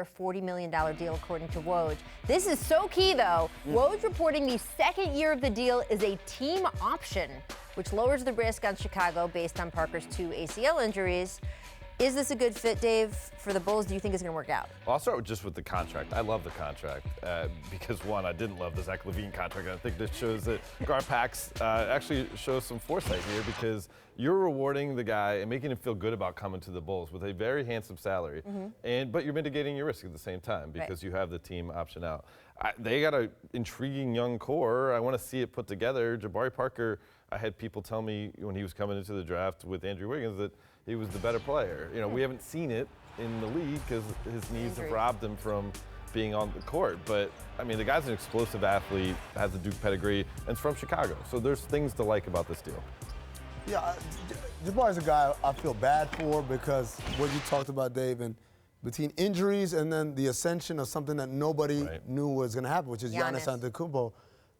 $40 million deal, according to Woj. This is so key, though. Woj reporting the second year of the deal is a team option, which lowers the risk on Chicago based on Parker's 2 ACL injuries. Is this a good fit, Dave, for the Bulls? Do you think it's going to work out? Well, I'll start with the contract. I love the contract because, one, I didn't love the Zach LaVine contract. I think this shows that Garpax actually shows some foresight here because you're rewarding the guy and making him feel good about coming to the Bulls with a very handsome salary, but you're mitigating your risk at the same time because you have the team option out. They got an intriguing young core. I want to see it put together. Jabari Parker, I had people tell me when he was coming into the draft with Andrew Wiggins that he was the better player. You know, we haven't seen it in the league because his knees have robbed him from being on the court. But, I mean, the guy's an explosive athlete, has a Duke pedigree, and is from Chicago. So there's things to like about this deal. Yeah, Jabari's a guy I feel bad for because what you talked about, Dave, and between injuries and then the ascension of something that nobody knew was going to happen, which is Giannis Antetokounmpo.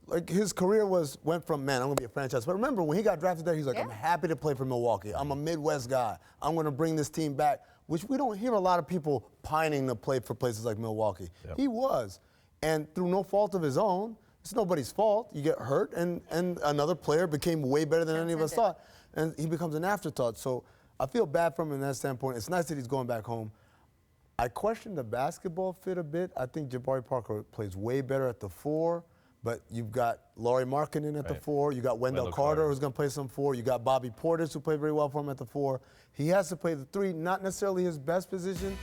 Like, his career went from, man, I'm going to be a franchise. But remember, when he got drafted there, he's like, I'm happy to play for Milwaukee. I'm a Midwest guy. I'm going to bring this team back, which we don't hear a lot of people pining to play for places like Milwaukee. He was. And through no fault of his own, it's nobody's fault. You get hurt, and another player became way better than any of us thought. And he becomes an afterthought. So I feel bad for him in that standpoint. It's nice that he's going back home. I question the basketball fit a bit. I think Jabari Parker plays way better at the 4. But you've got Lauri Markkanen at the 4. You got Wendell Carter, who's going to play some 4. You got Bobby Portis, who played very well for him at the 4. He has to play the 3, not necessarily his best position,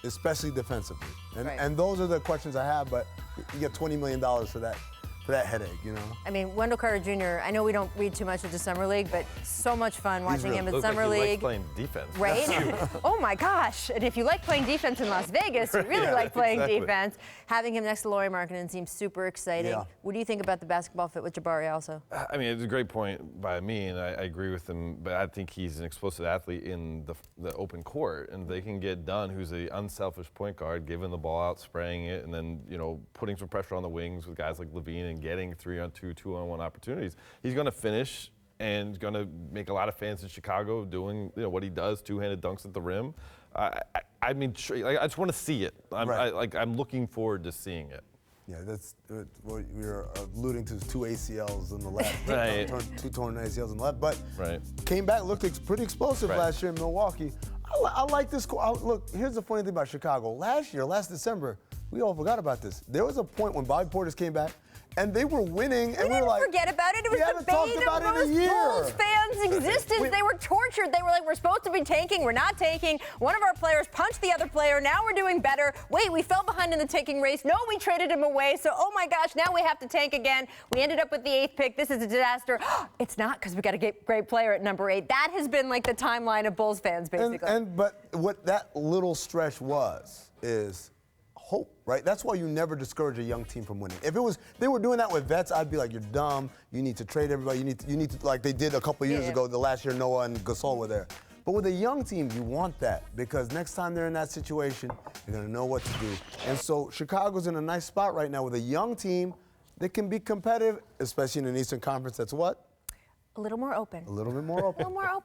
especially defensively. And those are the questions I have, but you get $20 million for that headache, you know? I mean, Wendell Carter Jr., I know we don't read too much into Summer League, but so much fun watching him in Summer League. He likes playing defense. Right? Oh, my gosh. And if you like playing defense in Las Vegas, you really like playing defense. Having him next to Lauri Markkanen seems super exciting. What do you think about the basketball fit with Jabari also? I mean, it's a great point by me, and I agree with him, but I think he's an explosive athlete in the open court, and they can get Dunn, who's an unselfish point guard, giving the ball out, spraying it, and then, you know, putting some pressure on the wings with guys like LaVine and getting 3-on-2, 2-on-1 opportunities. He's going to finish and going to make a lot of fans in Chicago doing, you know, what he does, two-handed dunks at the rim. I mean, I just want to see it. I'm looking forward to seeing it. Yeah, that's what you're alluding to, 2 ACLs in the left. 2 torn ACLs in the left. But came back, looked pretty explosive last year in Milwaukee. I like this. Look, here's the funny thing about Chicago. Last December, we all forgot about this. There was a point when Bobby Portis came back, and they were winning, and we were like, forget about it. It was the bane of most Bulls fans' existence. They were tortured. They were like, we're supposed to be tanking. We're not tanking. One of our players punched the other player. Now we're doing better. Wait, we fell behind in the tanking race. No, we traded him away. So, oh my gosh, now we have to tank again. We ended up with the 8th pick. This is a disaster. It's not, because we got a great player at number 8. That has been like the timeline of Bulls fans, basically. But what that little stretch is hope, right? That's why you never discourage a young team from winning. If they were doing that with vets, I'd be like, you're dumb. You need to trade everybody. You need to like they did a couple years ago. The last year, Noah and Gasol were there. But with a young team, you want that because next time they're in that situation, you're gonna know what to do. And so Chicago's in a nice spot right now with a young team that can be competitive, especially in an Eastern Conference. That's what? A little more open. A little bit more open. A little more open.